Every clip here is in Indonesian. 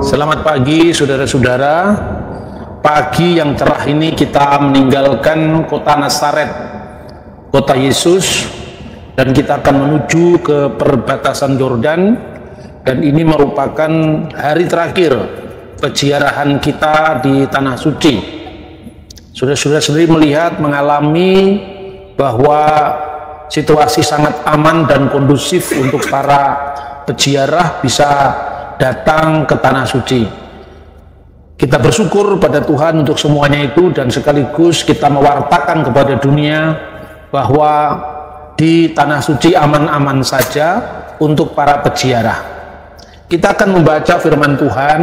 Selamat pagi saudara-saudara. Pagi yang cerah ini kita meninggalkan kota Nazaret, kota Yesus, dan kita akan menuju ke perbatasan Yordan. Dan ini merupakan hari terakhir peziarahan kita di Tanah Suci. Saudara-saudara sendiri melihat, mengalami bahwa situasi sangat aman dan kondusif untuk para peziarah bisa datang ke Tanah Suci. Kita bersyukur pada Tuhan untuk semuanya itu, dan sekaligus kita mewartakan kepada dunia bahwa di Tanah Suci aman-aman saja untuk para peziarah. Kita akan membaca firman Tuhan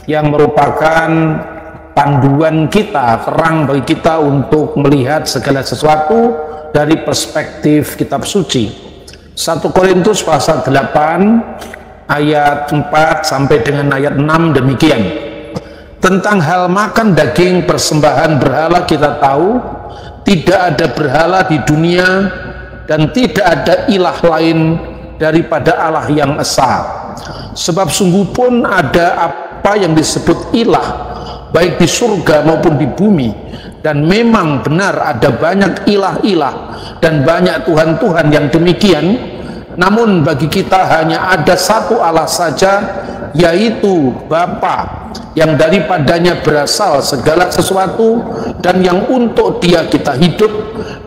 yang merupakan panduan kita, terang bagi kita untuk melihat segala sesuatu dari perspektif kitab suci. 1 Korintus pasal 8 ayat 4 sampai dengan ayat 6 demikian. Tentang hal makan daging persembahan berhala kita tahu, tidak ada berhala di dunia dan tidak ada ilah lain daripada Allah yang esa. Sebab sungguh pun ada apa yang disebut ilah, baik di surga maupun di bumi, dan memang benar ada banyak ilah-ilah dan banyak Tuhan-Tuhan yang demikian. Namun bagi kita hanya ada satu Allah saja, yaitu Bapa, yang daripadanya berasal segala sesuatu dan yang untuk Dia kita hidup,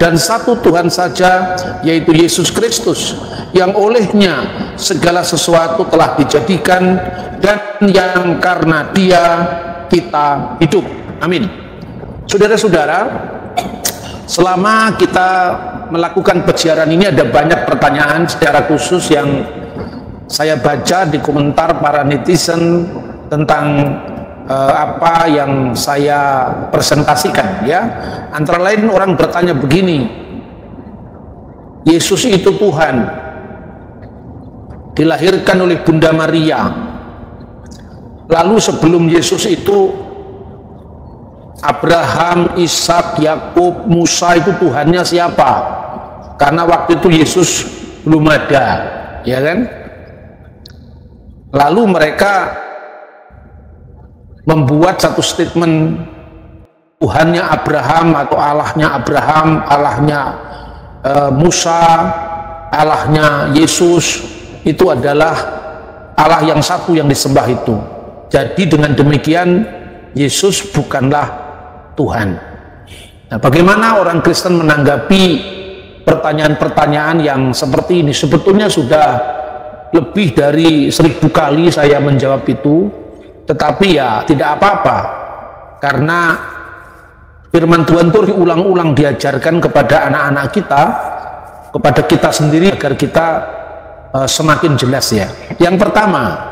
dan satu Tuhan saja, yaitu Yesus Kristus, yang olehnya segala sesuatu telah dijadikan dan yang karena Dia kita hidup. Amin. Saudara-saudara, selama kita melakukan peziarahan ini ada banyak pertanyaan secara khusus yang saya baca di komentar para netizen tentang apa yang saya presentasikan, ya. Antara lain orang bertanya begini, Yesus itu Tuhan, dilahirkan oleh Bunda Maria, lalu sebelum Yesus itu Abraham, Ishak, Yakub, Musa itu Tuhannya siapa? Karena waktu itu Yesus belum ada, ya kan? Lalu mereka membuat satu statement, Tuhannya Abraham atau Allahnya Abraham, Allahnya Musa, Allahnya Yesus itu adalah Allah yang satu yang disembah itu. Jadi dengan demikian Yesus bukanlah Tuhan. Nah, bagaimana orang Kristen menanggapi pertanyaan-pertanyaan yang seperti ini? Sebetulnya sudah lebih dari 1000 kali saya menjawab itu, tetapi ya tidak apa-apa, karena firman Tuhan itu diulang-ulang diajarkan kepada anak-anak kita, kepada kita sendiri, agar kita semakin jelas, ya. Yang pertama,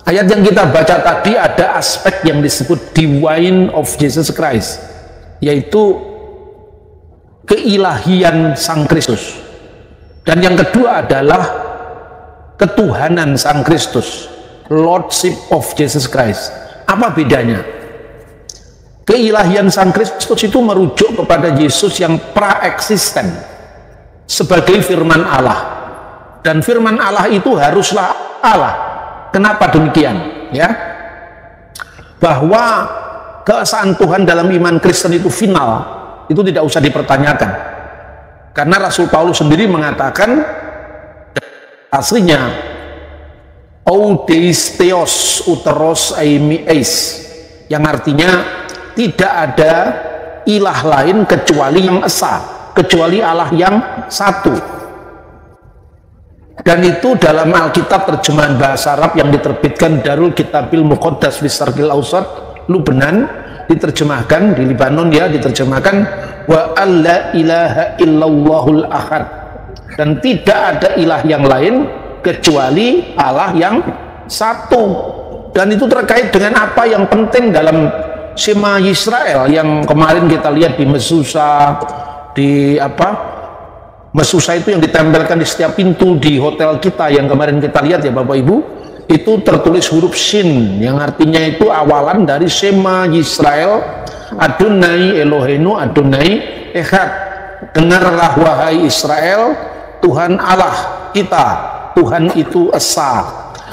ayat yang kita baca tadi ada aspek yang disebut divine of Jesus Christ, yaitu keilahian Sang Kristus. Dan yang kedua adalah ketuhanan Sang Kristus, Lordship of Jesus Christ. Apa bedanya? Keilahian Sang Kristus itu merujuk kepada Yesus yang pra-eksisten sebagai firman Allah, dan firman Allah itu haruslah Allah. Kenapa demikian? Ya, bahwa keesaan Tuhan dalam iman Kristen itu final, itu tidak usah dipertanyakan, karena Rasul Paulus sendiri mengatakan aslinya ou deis theos uteros eimi eis, yang artinya tidak ada ilah lain kecuali yang esa, kecuali Allah yang satu. Dan itu dalam Alkitab terjemahan bahasa Arab yang diterbitkan Darul Kitabil Muqaddas fi Syarqil Awsat, Lubnan, diterjemahkan di Libanon, ya, diterjemahkan wa alla ilaha illallahul ahad, dan tidak ada ilah yang lain kecuali Allah yang satu. Dan itu terkait dengan apa yang penting dalam Shema Yisrael yang kemarin kita lihat di Mesusa, di Mesusa itu yang ditempelkan di setiap pintu di hotel kita yang kemarin kita lihat, ya Bapak Ibu, itu tertulis huruf Shin, yang artinya itu awalan dari Shema Yisrael, Adonai Eloheinu Adonai Echad. Dengarlah wahai Israel, Tuhan Allah kita, Tuhan itu esa.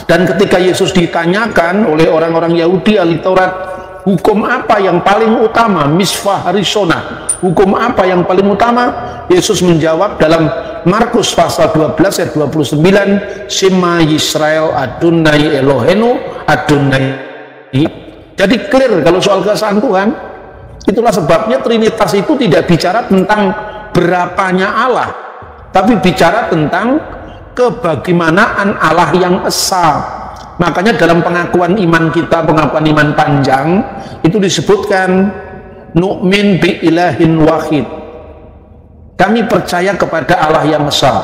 Dan ketika Yesus ditanyakan oleh orang-orang Yahudi ahli Taurat, hukum apa yang paling utama, misfah harisona, hukum apa yang paling utama, Yesus menjawab dalam Markus pasal 12 ayat 29, Shema Yisrael Adonai Elohenu Adonai. Jadi clear kalau soal keesaan Tuhan. Itulah sebabnya Trinitas itu tidak bicara tentang berapanya Allah, tapi bicara tentang kebagaimanaan Allah yang esa. Makanya dalam pengakuan iman kita, pengakuan iman panjang, itu disebutkan nu'min bi ilahin wahid. Kami percaya kepada Allah yang esa.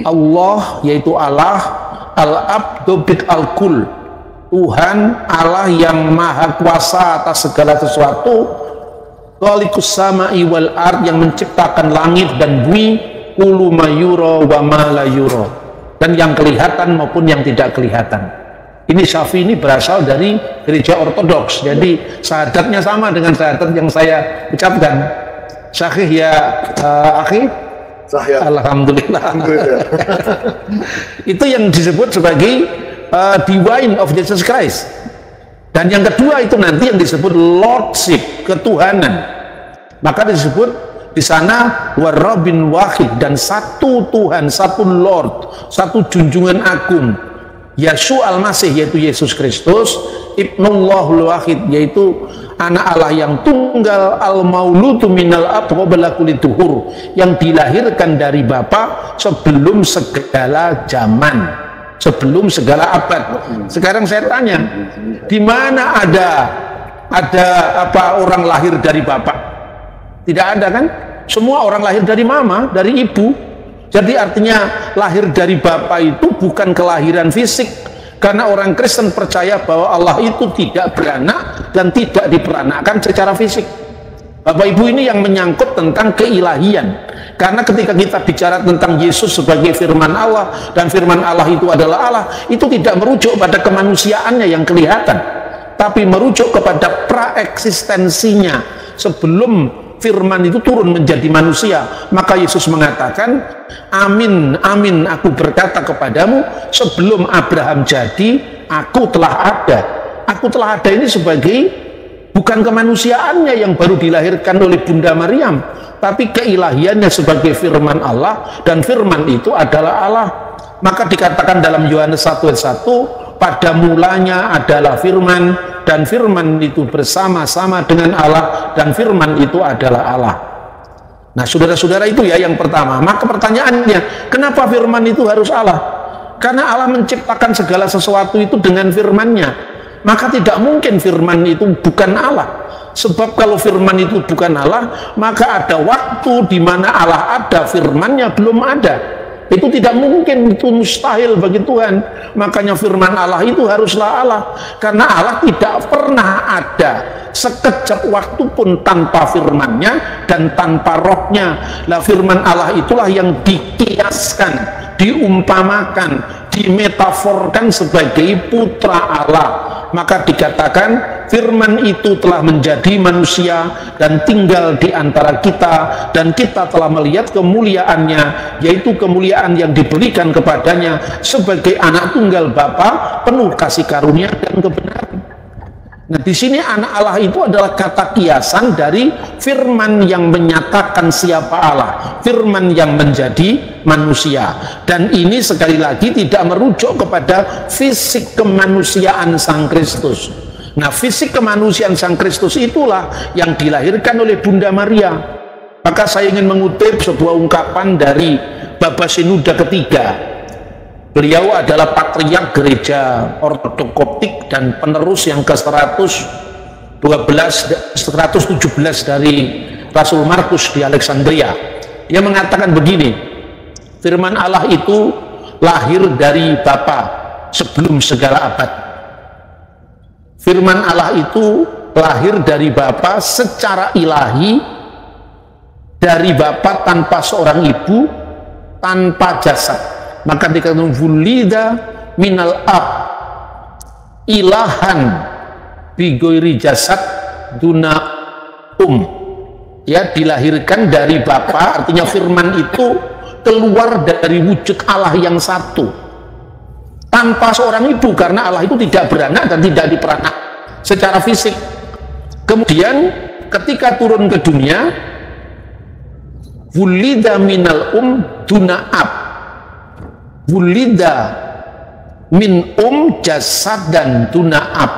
Allah yaitu Allah, al-abdu bid al-kul, Tuhan Allah yang maha kuasa atas segala sesuatu, khaliqus sama'i wal ard, yang menciptakan langit dan bumi, kullu ma yura wa ma la yura, dan yang kelihatan maupun yang tidak kelihatan. Ini Syafi'i ini berasal dari gereja ortodoks, jadi syahadatnya sama dengan syahadat yang saya ucapkan. Sahih ya akhi? Sahih. Alhamdulillah. Itu yang disebut sebagai divine of Jesus Christ. Dan yang kedua itu nanti yang disebut lordship, ketuhanan. Maka disebut di sana warabin wahid, dan satu Tuhan, satu Lord, satu junjungan agung, Yeshu al-Masih, yaitu Yesus Kristus, Ibnullahul Wahid, yaitu anak Allah yang tunggal, al-mauludu minal ab qabla kulli duhur, yang dilahirkan dari Bapa sebelum segala zaman, sebelum segala abad. Sekarang saya tanya, di mana ada apa orang lahir dari bapak? Tidak ada kan? Semua orang lahir dari mama, dari ibu. Jadi artinya lahir dari bapak itu bukan kelahiran fisik, karena orang Kristen percaya bahwa Allah itu tidak beranak dan tidak diperanakkan secara fisik. Bapak Ibu, ini yang menyangkut tentang keilahian. Karena ketika kita bicara tentang Yesus sebagai firman Allah, dan firman Allah itu adalah Allah, itu tidak merujuk pada kemanusiaannya yang kelihatan, tapi merujuk kepada praeksistensinya sebelum firman itu turun menjadi manusia. Maka Yesus mengatakan, amin, amin, aku berkata kepadamu, sebelum Abraham jadi, aku telah ada. Aku telah ada ini sebagai bukan kemanusiaannya yang baru dilahirkan oleh Bunda Maryam, tapi keilahiannya sebagai firman Allah, dan firman itu adalah Allah. Maka dikatakan dalam Yohanes 1 ayat 1, pada mulanya adalah firman, dan firman itu bersama-sama dengan Allah, dan firman itu adalah Allah. Nah, saudara-saudara, itu ya yang pertama. Maka pertanyaannya, kenapa firman itu harus Allah? Karena Allah menciptakan segala sesuatu itu dengan firman-Nya. Maka tidak mungkin firman itu bukan Allah. Sebab kalau firman itu bukan Allah, maka ada waktu di mana Allah ada, firman-Nya belum ada. Itu tidak mungkin, itu mustahil bagi Tuhan. Makanya firman Allah itu haruslah Allah, karena Allah tidak pernah ada sekejap waktu pun tanpa firman-Nya dan tanpa rohnya. Lah firman Allah itulah yang dikiaskan, diumpamakan, dimetaforkan sebagai putra Allah. Maka dikatakan firman itu telah menjadi manusia dan tinggal di antara kita, dan kita telah melihat kemuliaannya, yaitu kemuliaan yang diberikan kepadanya sebagai anak tunggal Bapa, penuh kasih karunia dan kebenaran. Nah, di sini anak Allah itu adalah kata kiasan dari firman yang menyatakan siapa Allah, firman yang menjadi manusia. Dan ini sekali lagi tidak merujuk kepada fisik kemanusiaan Sang Kristus. Nah, fisik kemanusiaan Sang Kristus itulah yang dilahirkan oleh Bunda Maria. Maka saya ingin mengutip sebuah ungkapan dari Baba Sinuda ketiga. Beliau adalah patriark gereja Ortodok Koptik dan penerus yang ke-117 dari Rasul Markus di Alexandria. Dia mengatakan begini, firman Allah itu lahir dari Bapa sebelum segala abad. Firman Allah itu lahir dari Bapa secara ilahi, dari Bapa tanpa seorang ibu, tanpa jasad. Maka dikatakan vulida minal ab ilahan bigoiri jasad duna ya, dilahirkan dari Bapa, artinya firman itu keluar dari wujud Allah yang satu. tanpa seorang ibu, karena Allah itu tidak beranak dan tidak diperanak secara fisik. Kemudian ketika turun ke dunia, wulida minal duna ab, wulida min jasad dan duna ab.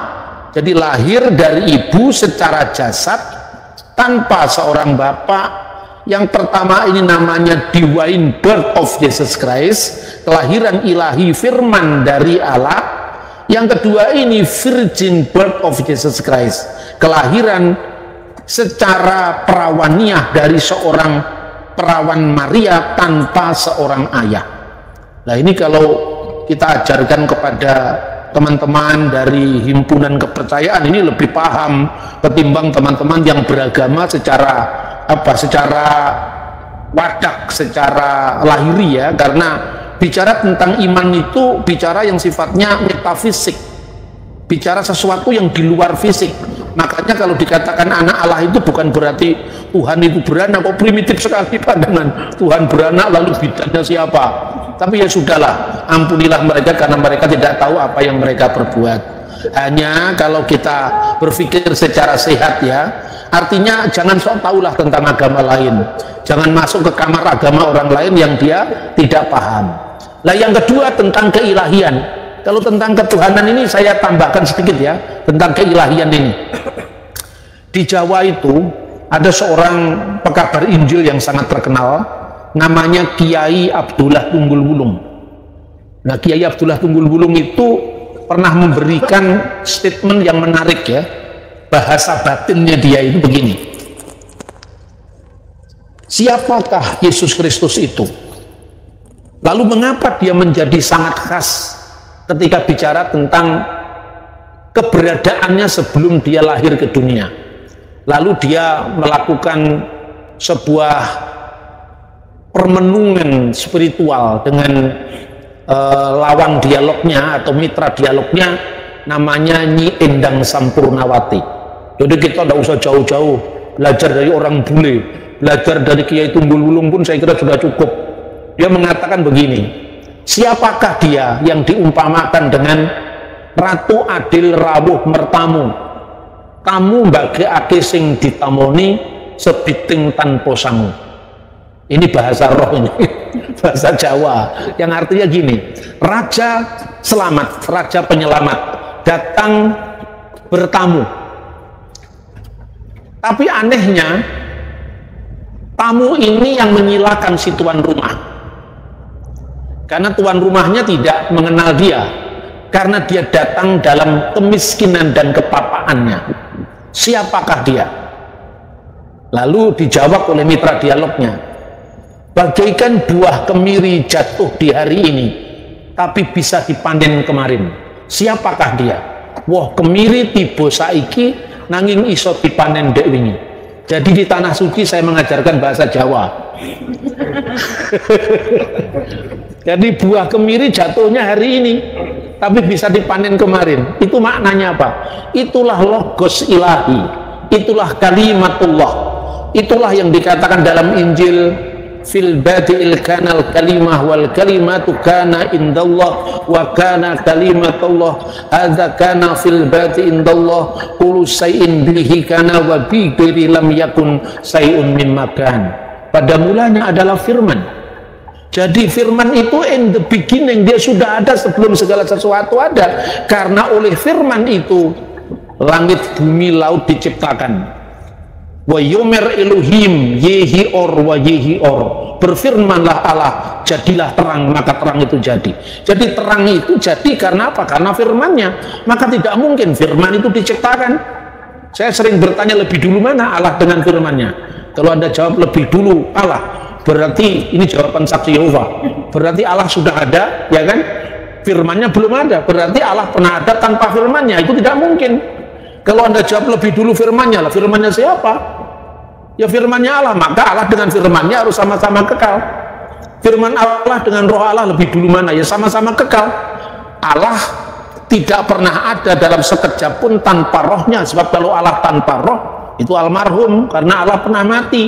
Jadi lahir dari ibu secara jasad tanpa seorang bapak. Yang pertama ini namanya divine birth of Jesus Christ, kelahiran ilahi firman dari Allah. Yang kedua ini virgin birth of Jesus Christ, kelahiran secara perawaniah dari seorang perawan Maria tanpa seorang ayah. Nah ini kalau kita ajarkan kepada teman-teman dari himpunan kepercayaan, ini lebih paham ketimbang teman-teman yang beragama secara wadak, secara lahiri ya. Karena bicara tentang iman itu bicara yang sifatnya metafisik, bicara sesuatu yang di luar fisik. Makanya kalau dikatakan anak Allah itu bukan berarti Tuhan itu beranak. Kok primitif sekali pandangan Tuhan beranak lalu bidannya siapa. Tapi ya sudahlah, ampunilah mereka karena mereka tidak tahu apa yang mereka perbuat. Hanya kalau kita berpikir secara sehat ya, artinya jangan sok tahulah tentang agama lain, jangan masuk ke kamar agama orang lain yang dia tidak paham. Nah yang kedua tentang keilahian. Kalau tentang ketuhanan ini saya tambahkan sedikit ya, tentang keilahian ini. Di Jawa itu ada seorang pekabar Injil yang sangat terkenal, namanya Kiai Abdullah Tunggul Wulung. Nah Kiai Abdullah Tunggul Wulung itu pernah memberikan statement yang menarik ya. Bahasa batinnya dia itu begini: siapakah Yesus Kristus itu? Lalu mengapa dia menjadi sangat khas ketika bicara tentang keberadaannya sebelum dia lahir ke dunia? Lalu dia melakukan sebuah permenungan spiritual dengan lawan dialognya atau mitra dialognya, namanya Nyi Endang Sampurnawati. Jadi kita tidak usah jauh-jauh belajar dari orang bule, belajar dari Kiai Tunggul Wulung pun saya kira sudah cukup. Dia mengatakan begini: siapakah dia yang diumpamakan dengan Ratu Adil rawuh mertamu, tamu mbagekake sing ditamoni sebiting tanpa sangu. Ini bahasa roh ini, bahasa Jawa, yang artinya gini: raja selamat, raja penyelamat datang bertamu. Tapi anehnya tamu ini yang menyilakan si tuan rumah, karena tuan rumahnya tidak mengenal dia, karena dia datang dalam kemiskinan dan kepapaannya. Siapakah dia? Lalu dijawab oleh mitra dialognya: bagaikan buah kemiri jatuh di hari ini tapi bisa dipanen kemarin. Siapakah dia? Wah kemiri tiba saiki nanging iso dipanen dek wingi. Jadi di tanah suci saya mengajarkan bahasa Jawa. Jadi buah kemiri jatuhnya hari ini tapi bisa dipanen kemarin. Itu maknanya apa? Itulah logos ilahi, itulah kalimatullah, itulah yang dikatakan dalam Injil, fil badi'il kanal kalimah wal kalimatu kana indallah wa kana kalimatullah hadza kana fil badi indallah kullu syai'in bihi kana wa bi ghairi lam yakun syai'un mimma kan. Pada mulanya adalah firman. Jadi firman itu in the beginning, dia sudah ada sebelum segala sesuatu ada. Karena oleh firman itu langit bumi laut diciptakan. Wa yumer Elohim yehi or wa yehi or, berfirmanlah Allah jadilah terang, maka terang itu jadi. Jadi terang itu jadi karena apa? Karena firmannya. Maka tidak mungkin firman itu diciptakan. Saya sering bertanya lebih dulu mana Allah dengan firmannya. Kalau Anda jawab lebih dulu Allah, berarti ini jawaban saksi Yehova, berarti Allah sudah ada, ya kan? Firmannya belum ada, berarti Allah pernah ada tanpa firmannya. Itu tidak mungkin. Kalau Anda jawab lebih dulu firmannya, lah firmannya siapa? Ya firmannya Allah, maka Allah dengan firmannya harus sama-sama kekal. Firman Allah dengan roh Allah lebih dulu mana? Ya sama-sama kekal. Allah tidak pernah ada dalam sekejap pun tanpa rohnya, sebab kalau Allah tanpa roh itu almarhum, karena Allah pernah mati.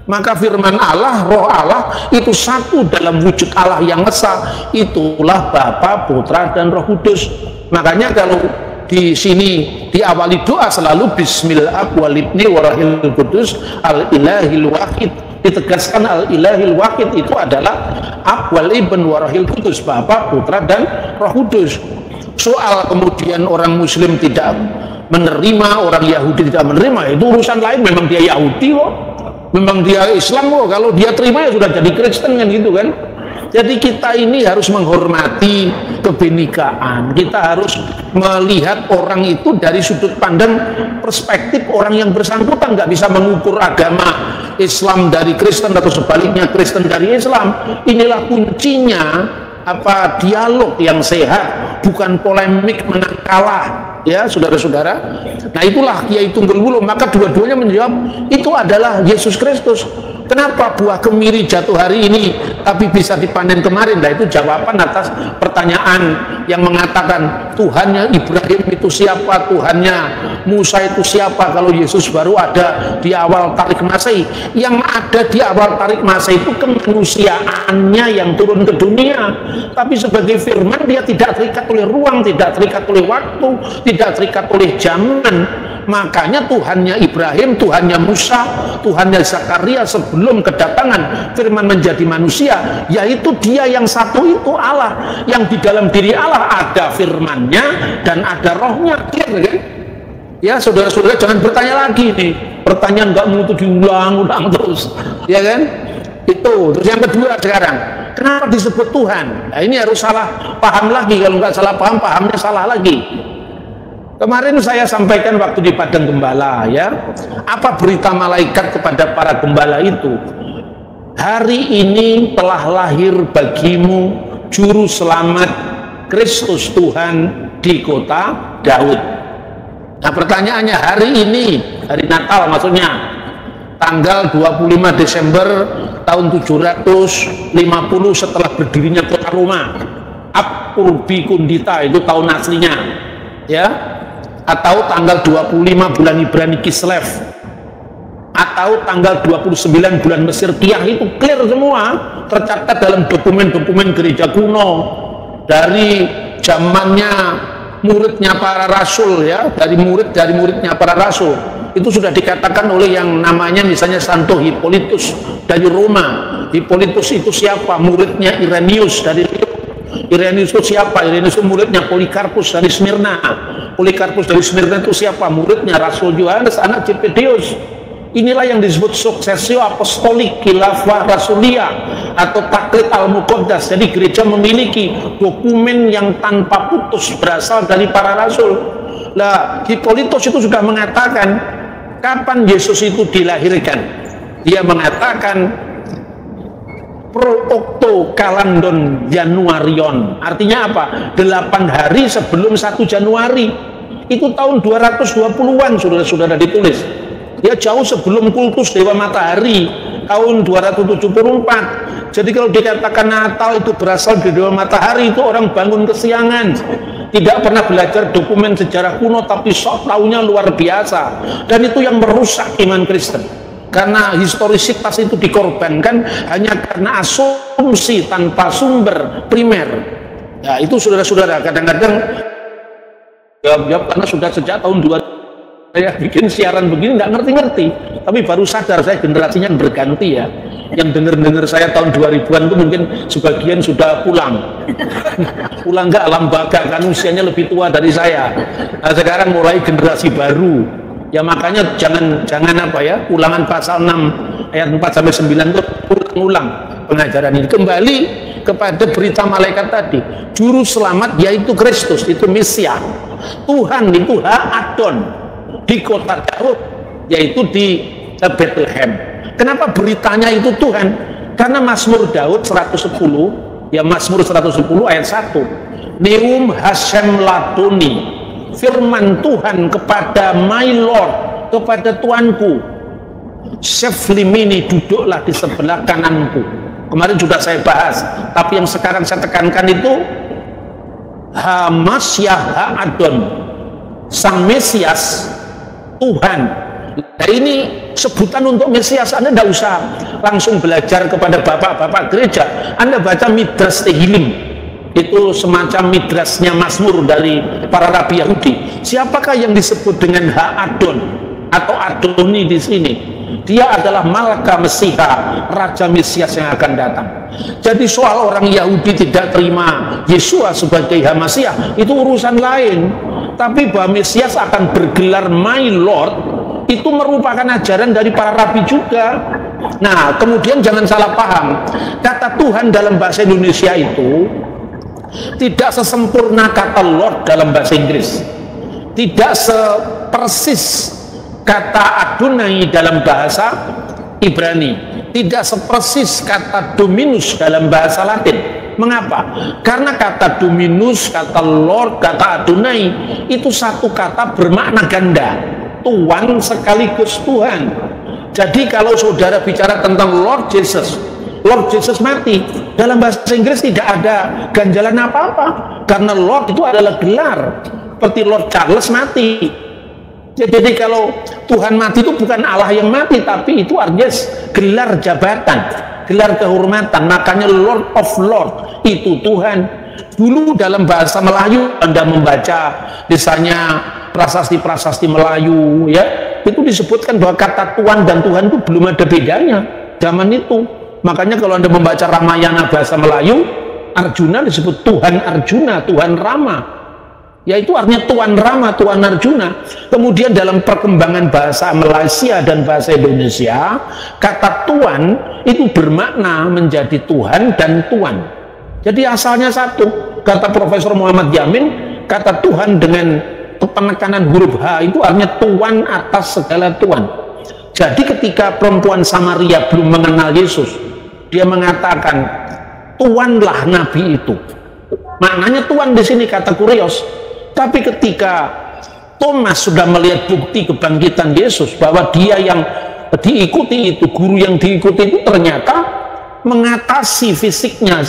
Maka firman Allah, roh Allah itu satu dalam wujud Allah yang esa, itulah Bapa, Putra, dan Roh Kudus. Makanya kalau di sini diawali doa selalu Bismillah walibni warahil kudus al-ilahil wahid, ditegaskan al-ilahil wahid itu adalah Ab wal Ibn warahil kudus, Bapa, Putra, dan Roh Kudus. Soal kemudian orang Muslim tidak menerima, orang Yahudi tidak menerima, itu urusan lain. Memang dia Yahudi kok, memang dia Islam kok, kalau dia terima ya sudah jadi Kristen kan gitu kan. Jadi kita ini harus menghormati kebinekaan, kita harus melihat orang itu dari sudut pandang perspektif orang yang bersangkutan. Nggak bisa mengukur agama Islam dari Kristen atau sebaliknya Kristen dari Islam. Inilah kuncinya, apa, dialog yang sehat, bukan polemik menang kalah, ya saudara-saudara. Nah itulah Kiai Tunggul Wuluh. Maka dua-duanya menjawab itu adalah Yesus Kristus. Kenapa buah kemiri jatuh hari ini tapi bisa dipanen kemarin? Nah itu jawaban atas pertanyaan yang mengatakan Tuhannya Ibrahim itu siapa, Tuhannya Musa itu siapa, kalau Yesus baru ada di awal tarik Masehi. Yang ada di awal tarik Masehi itu kemanusiaannya yang turun ke dunia, tapi sebagai firman dia tidak terikat oleh ruang, tidak terikat oleh waktu, tidak terikat oleh zaman. Makanya Tuhannya Ibrahim, Tuhannya Musa, Tuhannya Zakaria sebelum kedatangan firman menjadi manusia, yaitu dia yang satu itu Allah, yang di dalam diri Allah ada firmannya dan ada rohnya. Clear kan? Ya saudara-saudara, jangan bertanya lagi nih, pertanyaan nggak mutu diulang-ulang terus, ya kan? Itu. Terus yang kedua sekarang, kenapa disebut Tuhan? Nah ini harus salah paham lagi, kalau nggak salah paham, pahamnya salah lagi. Kemarin saya sampaikan waktu di Padang Gembala, ya, apa berita malaikat kepada para gembala itu? Hari ini telah lahir bagimu juru selamat Kristus Tuhan di kota Daud. Nah pertanyaannya, hari ini, hari Natal maksudnya, tanggal 25 Desember tahun 750 setelah berdirinya kota Roma, Ab Urbi Kundita itu tahun aslinya, ya, atau tanggal 25 bulan Ibrani Kislev, atau tanggal 29 bulan Mesir Kiyah, itu clear semua, tercatat dalam dokumen-dokumen gereja kuno dari zamannya muridnya para rasul, ya, dari muridnya para rasul. Itu sudah dikatakan oleh yang namanya misalnya Santo Hippolytus dari Roma. Hippolytus itu siapa? Muridnya Irenaeus dari Irenaeus itu siapa? Irenaeus itu muridnya Polikarpus dari Smyrna. Polikarpus dari Smyrna itu siapa? Muridnya Rasul Yohanes anak Zebedeus. Inilah yang disebut suksesio apostolik khilafah rasulia atau taklid al-muqaddas. Jadi gereja memiliki dokumen yang tanpa putus berasal dari para rasul. Nah, Hippolytus itu sudah mengatakan kapan Yesus itu dilahirkan. Dia mengatakan pro octo kalandon Januarion, artinya apa? 8 hari sebelum 1 Januari. Itu tahun 220-an saudara-saudara ditulis. Ya jauh sebelum kultus Dewa Matahari, tahun 274. Jadi kalau dikatakan Natal itu berasal dari Dewa Matahari, itu orang bangun kesiangan, tidak pernah belajar dokumen sejarah kuno, tapi sok taunya luar biasa. Dan itu yang merusak iman Kristen, karena historisitas itu dikorbankan hanya karena asumsi tanpa sumber primer. Ya itu saudara-saudara, kadang-kadang jawab karena sudah sejak tahun 2000 saya bikin siaran begini nggak ngerti-ngerti, tapi baru sadar saya generasinya berganti ya. Yang denger-denger saya tahun 2000-an itu mungkin sebagian sudah pulang pulang nggak lembaga, kan usianya lebih tua dari saya. Nah, sekarang mulai generasi baru ya, makanya jangan apa ya, ulangan pasal 6 ayat 4 sampai 9 itu ulang pengajaran ini. Kembali kepada berita malaikat tadi, juru selamat yaitu Kristus, itu Mesias. Tuhan itu Ha-Adon di kota Daud, yaitu di Bethlehem. Kenapa beritanya itu Tuhan? Karena Mazmur Daud 110, ya Mazmur 110 ayat 1, Neum Hashem Latoni, firman Tuhan kepada my Lord, kepada Tuanku, Seflimini, duduklah di sebelah kananku. Kemarin sudah saya bahas, tapi yang sekarang saya tekankan itu Hamasyah Ha-Adon, Sang Mesias Tuhan Nah, ini sebutan untuk Mesias. Anda tidak usah langsung belajar kepada bapak-bapak gereja. Anda baca Midrash Tehillim, itu semacam midrasnya Mazmur dari para rabi Yahudi. Siapakah yang disebut dengan Ha-Adon atau Adoni di sini? Dia adalah Malaka Mesiha, Raja Mesias yang akan datang. Jadi soal orang Yahudi tidak terima Yesua sebagai Hamasiah, itu urusan lain. Tapi bahwa Mesias akan bergelar My Lord, itu merupakan ajaran dari para rabi juga. Nah, kemudian jangan salah paham, kata Tuhan dalam bahasa Indonesia itu tidak sesempurna kata Lord dalam bahasa Inggris, tidak sepersis kata Adonai dalam bahasa Ibrani, tidak sepersis kata Dominus dalam bahasa Latin. Mengapa? Karena kata Dominus, kata Lord, kata Adonai itu satu kata bermakna ganda, Tuhan sekaligus Tuhan. Jadi kalau saudara bicara tentang Lord Jesus mati, dalam bahasa Inggris tidak ada ganjalan apa-apa, karena Lord itu adalah gelar, seperti Lord Charles mati. Jadi kalau Tuhan mati itu bukan Allah yang mati, tapi itu artinya gelar jabatan, gelar kehormatan. Makanya Lord of Lord itu Tuhan. Dulu dalam bahasa Melayu Anda membaca misalnya prasasti-prasasti Melayu, ya, itu disebutkan bahwa kata Tuhan dan Tuhan itu belum ada bedanya zaman itu. Makanya kalau Anda membaca Ramayana bahasa Melayu, Arjuna disebut Tuhan Arjuna, Tuhan Rama. Yaitu artinya Tuan Rama, Tuan Arjuna. Kemudian dalam perkembangan bahasa Malaysia dan bahasa Indonesia, kata Tuan itu bermakna menjadi Tuhan dan Tuan. Jadi asalnya satu. Kata Profesor Muhammad Yamin, kata Tuhan dengan penekanan huruf H itu artinya Tuan atas segala Tuan. Jadi ketika perempuan Samaria belum mengenal Yesus, dia mengatakan, Tuanlah Nabi itu. Maknanya Tuan di sini kata kurios. Tapi ketika Thomas sudah melihat bukti kebangkitan Yesus, bahwa dia yang diikuti itu, guru yang diikuti itu ternyata mengatasi fisiknya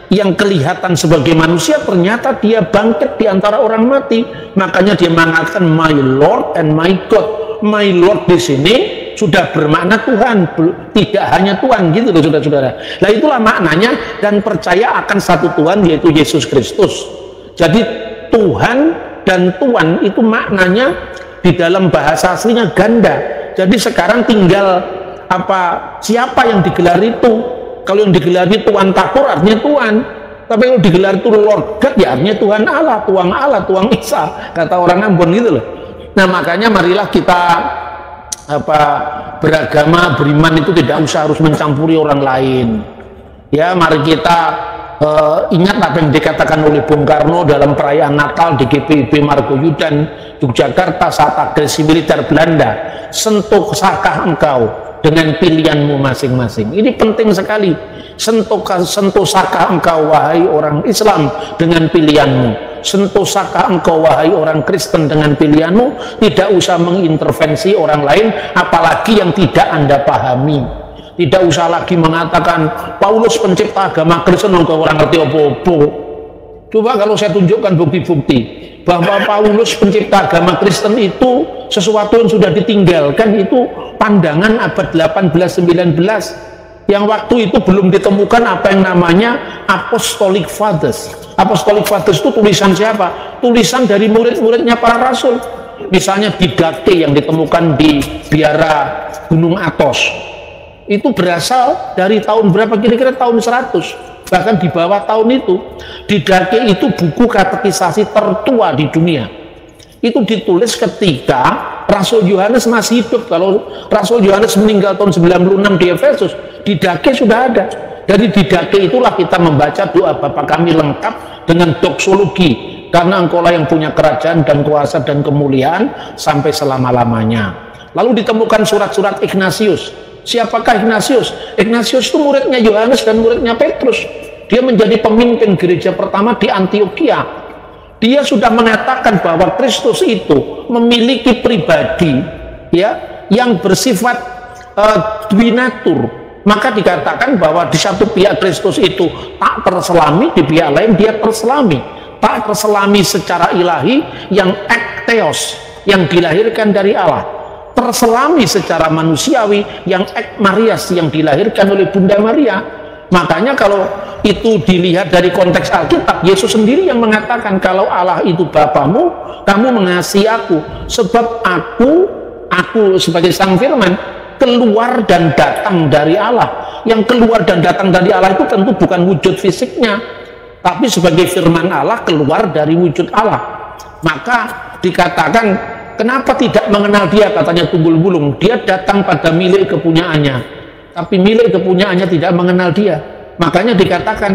yang kelihatan sebagai manusia, ternyata dia bangkit di antara orang mati. Makanya dia mengatakan My Lord and my God. My Lord di sini sudah bermakna Tuhan, tidak hanya Tuhan, gitu loh saudara-saudara. Nah itulah maknanya, dan percaya akan satu Tuhan yaitu Yesus Kristus. Jadi Tuhan dan Tuan itu maknanya di dalam bahasa aslinya ganda. Jadi sekarang tinggal siapa yang digelar itu. Kalau yang digelar itu Tuan Takur artinya Tuhan, tapi kalau digelar itu Lord God ya artinya Tuhan Allah, Tuhan Isa, kata orang Ambon gitu loh. Nah makanya marilah kita beragama, beriman itu tidak usah harus mencampuri orang lain. Ya, mari kita ingat apa yang dikatakan oleh Bung Karno dalam perayaan Natal di GPIB Margoyudan, Yogyakarta saat agresi militer Belanda. Sentuhkah engkau dengan pilihanmu masing-masing? Ini penting sekali. Sentuhkah engkau wahai orang Islam dengan pilihanmu? Sentuhkah engkau wahai orang Kristen dengan pilihanmu? Tidak usah mengintervensi orang lain, apalagi yang tidak Anda pahami. Tidak usah lagi mengatakan Paulus pencipta agama Kristen, engkau orang ngerti apa-apa. Coba kalau saya tunjukkan bukti-bukti bahwa Paulus pencipta agama Kristen itu sesuatu yang sudah ditinggalkan, itu pandangan abad 18-19 yang waktu itu belum ditemukan apa yang namanya Apostolic Fathers. Apostolic Fathers itu tulisan siapa? Tulisan dari murid-muridnya para rasul. Misalnya Didakte yang ditemukan di biara Gunung Athos, itu berasal dari tahun berapa? Kira-kira tahun 100, bahkan di bawah tahun itu. Didakte itu buku katekisasi tertua di dunia. Itu ditulis ketika Rasul Yohanes masih hidup. Kalau Rasul Yohanes meninggal tahun 96 di Efesus, Didakte sudah ada. Dari Didakte itulah kita membaca doa Bapa kami lengkap dengan doksologi, karena engkaulah yang punya kerajaan dan kuasa dan kemuliaan sampai selama-lamanya. Lalu ditemukan surat-surat Ignatius. Siapakah Ignatius? Ignatius itu muridnya Yohanes dan muridnya Petrus. Dia menjadi pemimpin gereja pertama di Antioquia. Dia sudah mengatakan bahwa Kristus itu memiliki pribadi, ya, yang bersifat dwinatur. Maka dikatakan bahwa di satu pihak Kristus itu tak terselami, di pihak lain dia terselami. Tak terselami secara ilahi, yang ekteos, yang dilahirkan dari Allah. terselami secara manusiawi yang ek Marias, yang dilahirkan oleh Bunda Maria. Makanya kalau itu dilihat dari konteks Alkitab, Yesus sendiri yang mengatakan kalau Allah itu Bapamu, kamu mengasihi aku, sebab aku sebagai Sang Firman keluar dan datang dari Allah. Yang keluar dan datang dari Allah itu tentu bukan wujud fisiknya, tapi sebagai firman Allah keluar dari wujud Allah. Maka dikatakan, kenapa tidak mengenal dia, katanya Tunggul Wulung, dia datang pada milik kepunyaannya, tapi milik kepunyaannya tidak mengenal dia. Makanya dikatakan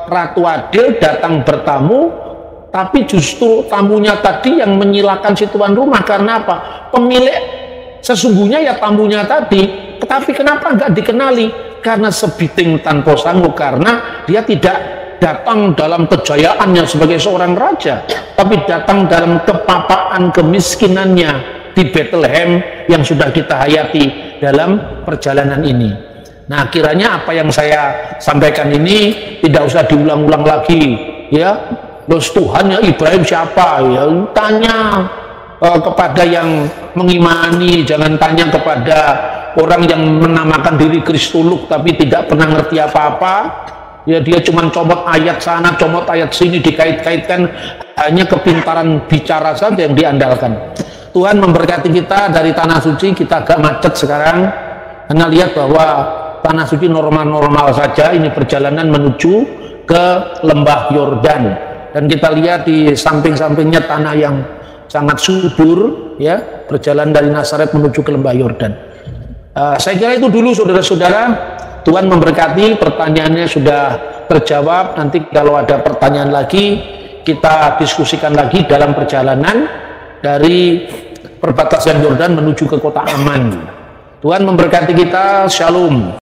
Ratu Adil datang bertamu, tapi justru tamunya tadi yang menyilakan si tuan rumah. Karena apa? Pemilik sesungguhnya ya tamunya tadi, tetapi kenapa nggak dikenali? Karena sebiting tanpa sanggup, karena dia tidak datang dalam kejayaannya sebagai seorang raja, tapi datang dalam kepapaan kemiskinannya di Bethlehem yang sudah kita hayati dalam perjalanan ini. Nah, kiranya apa yang saya sampaikan ini tidak usah diulang-ulang lagi, ya. Terus Tuhannya Ibrahim siapa? Ya tanya kepada yang mengimani, jangan tanya kepada orang yang menamakan diri Kristolog tapi tidak pernah ngerti apa-apa. Ya dia cuma comot ayat sana, comot ayat sini, dikait-kaitkan, hanya kepintaran bicara saja yang diandalkan. Tuhan memberkati kita. Dari Tanah Suci kita agak macet sekarang, karena lihat bahwa Tanah Suci normal-normal saja. Ini perjalanan menuju ke Lembah Yordan, dan kita lihat di samping-sampingnya tanah yang sangat subur, ya, perjalanan dari Nazaret menuju ke Lembah Yordan. Saya kira itu dulu saudara-saudara. Tuhan memberkati. Pertanyaannya sudah terjawab. Nanti kalau ada pertanyaan lagi kita diskusikan lagi dalam perjalanan dari perbatasan Yordan menuju ke kota aman. Tuhan memberkati kita. Shalom.